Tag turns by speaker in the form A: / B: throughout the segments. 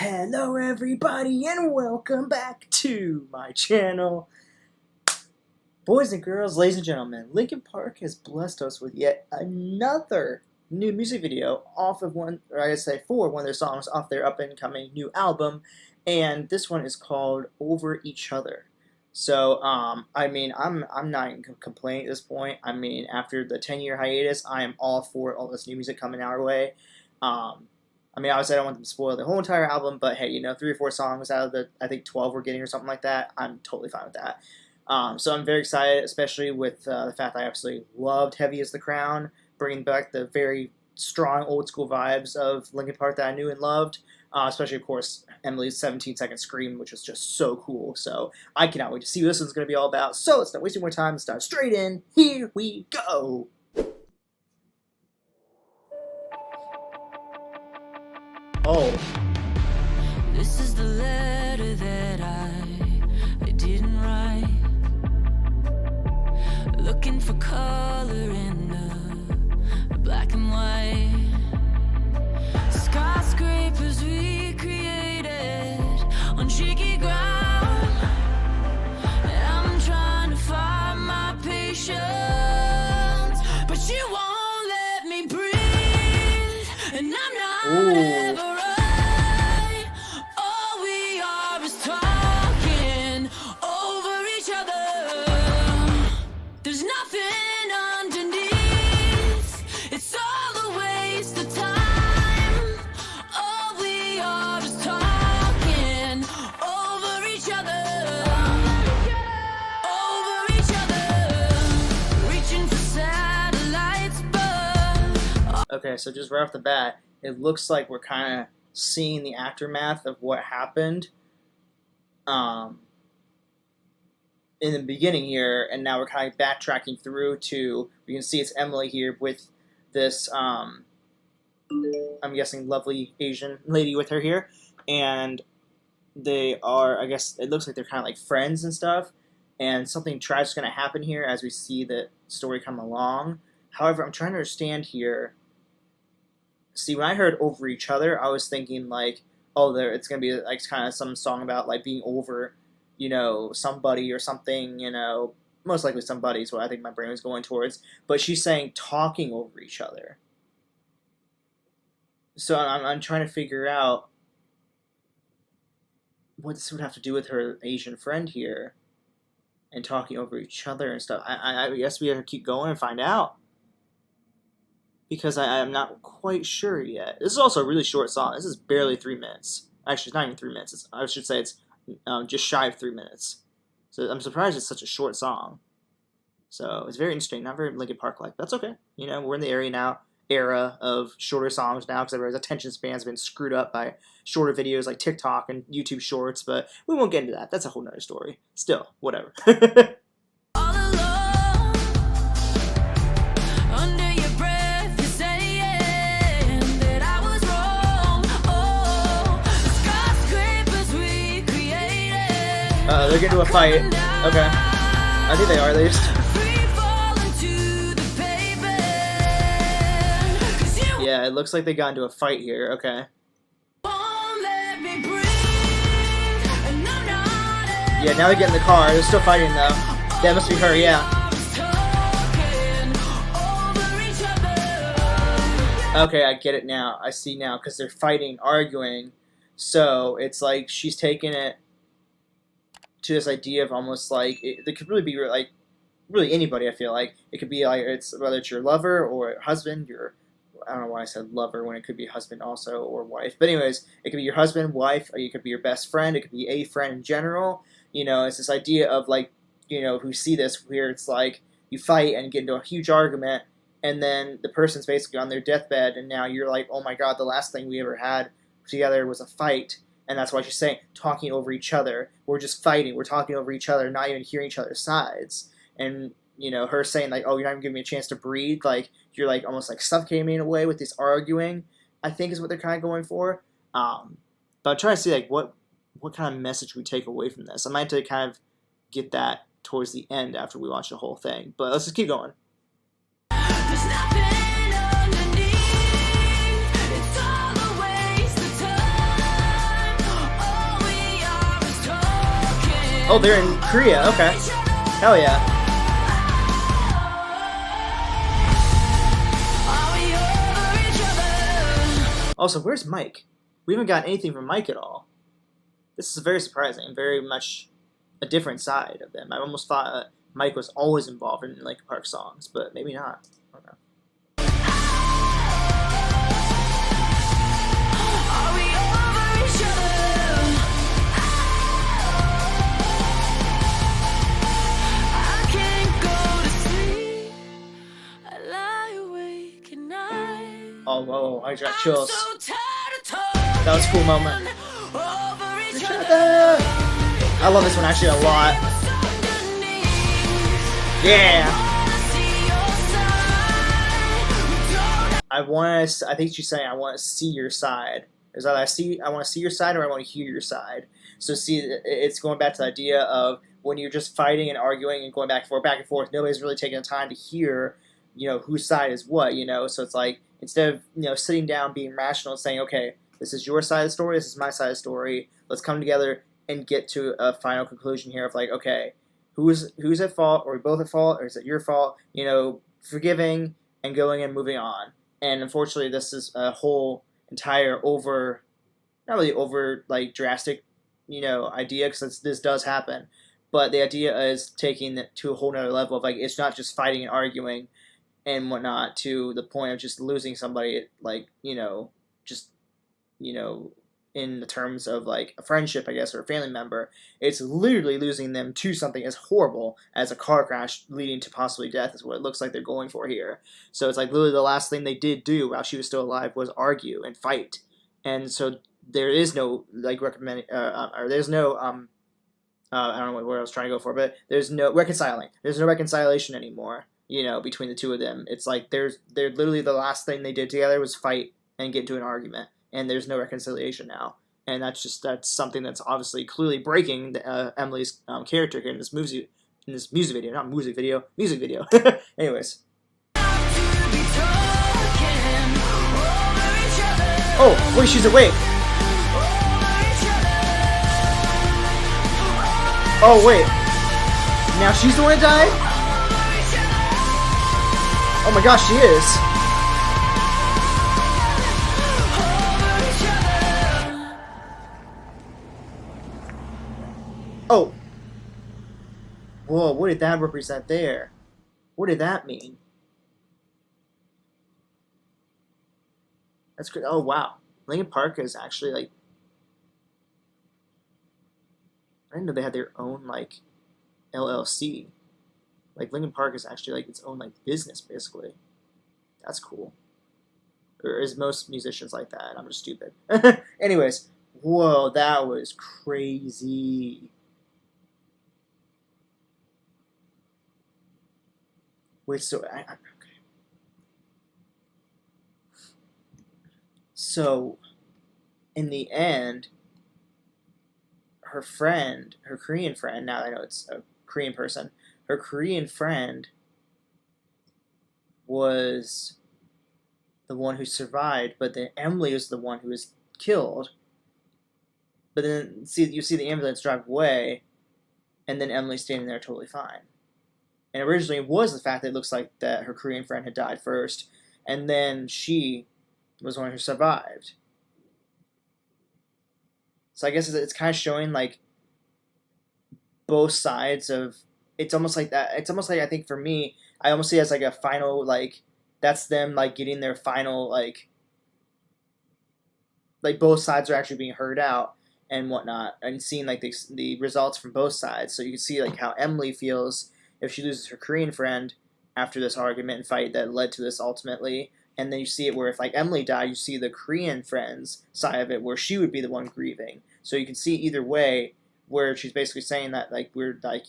A: Hello everybody and welcome back to my channel. Boys and girls, ladies and gentlemen, Linkin Park has blessed us with yet another new music video off of for one of their songs off their up and coming new album, and this one is called Over Each Other. So I mean, I'm not even complaining at this point. I mean, after the 10-year hiatus, I am all for all this new music coming our way. I mean, obviously I don't want them to spoil the whole entire album, but hey, 3 or 4 songs out of the, I think 12 we're getting or something like that, I'm totally fine with that. So I'm very excited, especially with the fact that I absolutely loved Heavy as the Crown, bringing back the very strong old school vibes of Linkin Park that I knew and loved, especially, of course, Emily's 17-second scream, which was just so cool. So I cannot wait to see what this one's going to be all about. So let's not waste more time and start straight in. Here we go! Oh.
B: This is the letter that I didn't write. Looking for color in the black and white. Skyscrapers we created on shaky ground. I'm trying to find my patience, but you won't let me breathe, and I'm not ever.
A: Okay, so just right off the bat, it looks like we're kind of seeing the aftermath of what happened in the beginning here, and now we're kind of backtracking through to, you can see it's Emily here with this, I'm guessing, lovely Asian lady with her here, and they are, I guess, it looks like they're kind of like friends and stuff, and something tragic is going to happen here as we see the story come along. However, I'm trying to understand here. See, when I heard Over Each Other, I was thinking, like, oh, it's going to be, like, kind of some song about, like, being over, somebody or something, most likely somebody is what I think my brain was going towards. But she's saying talking over each other. So I'm trying to figure out what this would have to do with her Asian friend here and talking over each other and stuff. I guess we have to keep going and find out, because I'm not quite sure yet. This is also a really short song. This is barely 3 minutes. Actually, it's not even 3 minutes. I should say it's just shy of 3 minutes. So I'm surprised it's such a short song. So it's very interesting. Not very Linkin Park-like. That's okay. We're in the era of shorter songs now, because everybody's attention span's been screwed up by shorter videos like TikTok and YouTube Shorts. But we won't get into that. That's a whole nother story. Still, whatever. They're getting into a fight. Okay. I think they are, at least. Yeah, it looks like they got into a fight here. Okay. Yeah, now they get in the car. They're still fighting, though. That must be her, yeah. Okay, I get it now. I see now, because they're fighting, arguing. So, it's like she's taking it to this idea of almost like it could really be like really anybody. I feel like it could be like it's whether it's your lover or husband, I don't know why I said lover when it could be husband also, or wife. But anyways, it could be your husband, wife, or it could be your best friend. It could be a friend in general. It's this idea of like who see this where it's like you fight and get into a huge argument, and then the person's basically on their deathbed, and now you're like, oh my god, the last thing we ever had together was a fight. And that's why she's saying talking over each other. We're just fighting. We're talking over each other, not even hearing each other's sides. And her saying like, "Oh, you're not even giving me a chance to breathe." Like you're like almost like suffocating me in a way with this arguing. I think is what they're kind of going for. But I'm trying to see like what kind of message we take away from this. I might have to kind of get that towards the end after we watch the whole thing. But let's just keep going. Oh, they're in Korea. Okay. Hell yeah. Also, where's Mike? We haven't gotten anything from Mike at all. This is very surprising. Very much a different side of them. I almost thought Mike was always involved in Linkin Park songs, but maybe not. I don't know. Oh, whoa, I got chills. That was a cool moment. I love this one actually a lot. Yeah. I think she's saying I want to see your side. Is that I want to see your side or I want to hear your side. So see, it's going back to the idea of when you're just fighting and arguing and going back and forth, nobody's really taking the time to hear, whose side is what, So it's like, instead of, sitting down, being rational and saying, okay, this is your side of the story, this is my side of the story, let's come together and get to a final conclusion here of like, okay, who's at fault? Are we both at fault? Or is it your fault? Forgiving and going and moving on. And unfortunately, this is a whole entire not really over like drastic, idea, because this does happen. But the idea is taking it to a whole nother level of like, it's not just fighting and arguing and whatnot to the point of just losing somebody, like, just, in the terms of like a friendship, I guess, or a family member. It's literally losing them to something as horrible as a car crash leading to possibly death is what it looks like they're going for here. So it's like literally the last thing they did do while she was still alive was argue and fight. And so there is no like or there's no I don't know what I was trying to go for, but there's no reconciling. There's no reconciliation anymore, between the two of them. It's like they're literally the last thing they did together was fight and get into an argument, and there's no reconciliation now. And that's something that's obviously clearly breaking Emily's character here in this music video. Anyways. Oh, wait, she's awake. Oh, wait. Now she's the one that died? Oh my gosh, she is. Oh. Whoa, what did that represent there? What did that mean? That's good. Oh, wow. Linkin Park is actually, like... I didn't know they had their own, like, LLC. Like, Linkin Park is actually, like, its own, like, business, basically. That's cool. Or is most musicians like that? I'm just stupid. Anyways. Whoa, that was crazy. Wait, so... okay. So, in the end... her Korean friend, now that I know it's a Korean person, her Korean friend was the one who survived, but then Emily was the one who was killed. But then you see the ambulance drive away, and then Emily's standing there totally fine. And originally it was the fact that it looks like that her Korean friend had died first, and then she was the one who survived. So I guess it's kind of showing like both sides of. It's almost like that. It's almost like, I think for me, I almost see it as like a final, like that's them like getting their final like both sides are actually being heard out and whatnot, and seeing like the results from both sides. So you can see like how Emily feels if she loses her Korean friend after this argument and fight that led to this ultimately. And then you see it where if like Emily died, you see the Korean friend's side of it where she would be the one grieving. So you can see either way where she's basically saying that like we're like,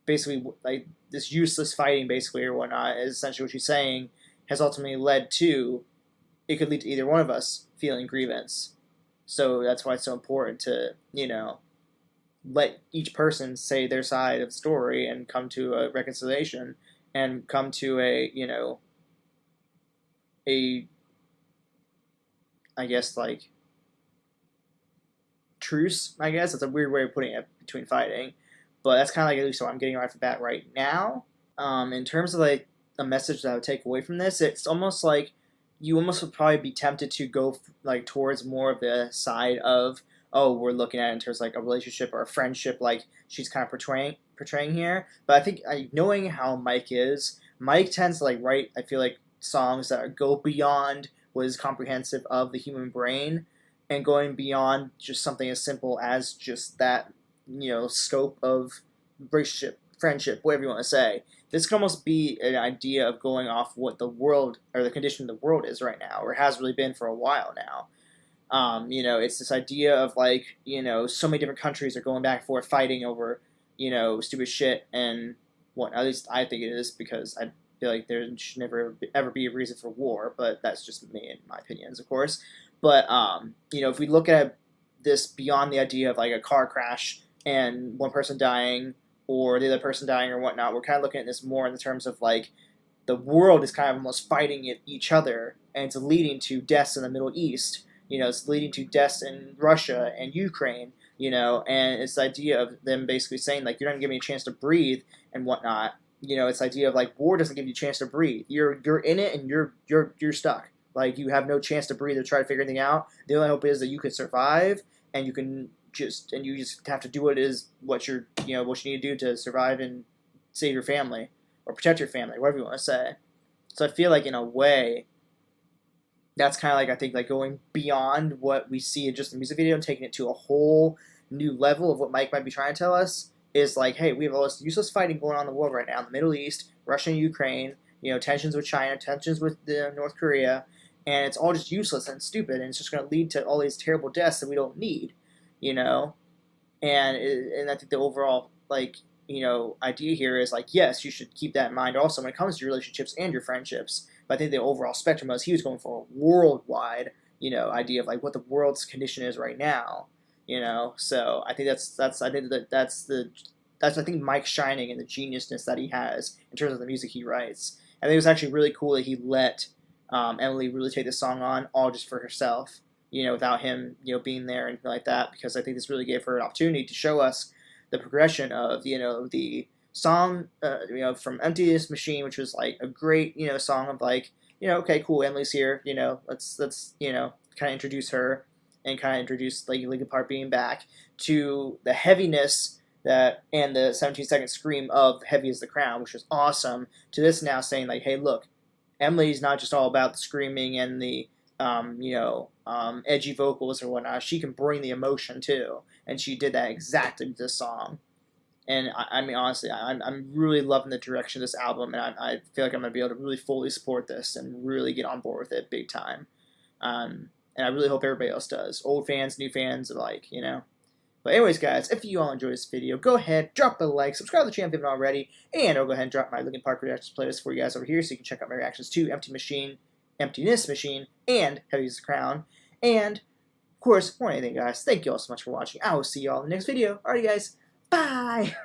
A: basically like this useless fighting basically or whatnot is essentially what she's saying has ultimately led to, it could lead to either one of us feeling grievance. So that's why it's so important to, let each person say their side of the story and come to a reconciliation and come to I guess like truce, I guess. That's a weird way of putting it between fighting. But that's kind of like at least what I'm getting right off the bat right now. In terms of like a message that I would take away from this, it's almost like you almost would probably be tempted to go like towards more of the side of, oh, we're looking at it in terms of like a relationship or a friendship, like she's kind of portraying here. But I think knowing how Mike is, Mike tends to like write, I feel like, songs that go beyond what is comprehensive of the human brain, and going beyond just something as simple as just that, scope of relationship, friendship, whatever you want to say. This could almost be an idea of going off what the world or the condition of the world is right now, or has really been for a while now. It's this idea of like, so many different countries are going back and forth fighting over, stupid shit, and what at least I think it is, because I feel like there should never ever be a reason for war, but that's just me and my opinions, of course. But if we look at this beyond the idea of like a car crash and one person dying or the other person dying or whatnot, we're kind of looking at this more in the terms of like the world is kind of almost fighting each other, and it's leading to deaths in the Middle East. It's leading to deaths in Russia and Ukraine. And it's the idea of them basically saying like, you're not gonna give me a chance to breathe and whatnot. It's the idea of like, war doesn't give you a chance to breathe. You're in it and you're stuck. Like, you have no chance to breathe or try to figure anything out. The only hope is that you can survive, and you just have to do what you need to do to survive and save your family or protect your family, whatever you want to say. So I feel like in a way, that's kind of like, I think, like going beyond what we see in just the music video and taking it to a whole new level of what Mike might be trying to tell us, is like, hey, we have all this useless fighting going on in the world right now, in the Middle East, Russia and Ukraine, tensions with China, tensions with North Korea, and it's all just useless and stupid, and it's just going to lead to all these terrible deaths that we don't need, and I think the overall idea here is like, yes, you should keep that in mind also when it comes to your relationships and your friendships. But I think the overall spectrum was he was going for a worldwide, idea of like what the world's condition is right now. So I think that's I think Mike's shining and the geniusness that he has in terms of the music he writes. I think it was actually really cool that he let Emily really take the song on all just for herself, without him, being there and like that, because I think this really gave her an opportunity to show us the progression of, the song, from Emptiness Machine, which was like a great, song of like, okay, cool, Emily's here, let's kind of introduce her and kind of introduce like Linkin Park being back, to the heaviness and the 17-second scream of Heavy as the Crown, which was awesome, to this now saying like, hey, look, Emily's not just all about the screaming and the edgy vocals or whatnot. She can bring the emotion too, and she did that exactly with this song. And I mean, honestly, I'm really loving the direction of this album, and I feel like I'm gonna be able to really fully support this and really get on board with it big time. And I really hope everybody else does, old fans, new fans alike, But anyways, guys, if you all enjoyed this video, go ahead, drop a like, subscribe to the channel if you haven't already, and I'll go ahead and drop my Linkin Park reactions playlist for you guys over here, so you can check out my reactions to Emptiness Machine, and Heavy as the Crown. And, of course, more than anything, guys, thank you all so much for watching. I will see you all in the next video. Alright, guys, bye!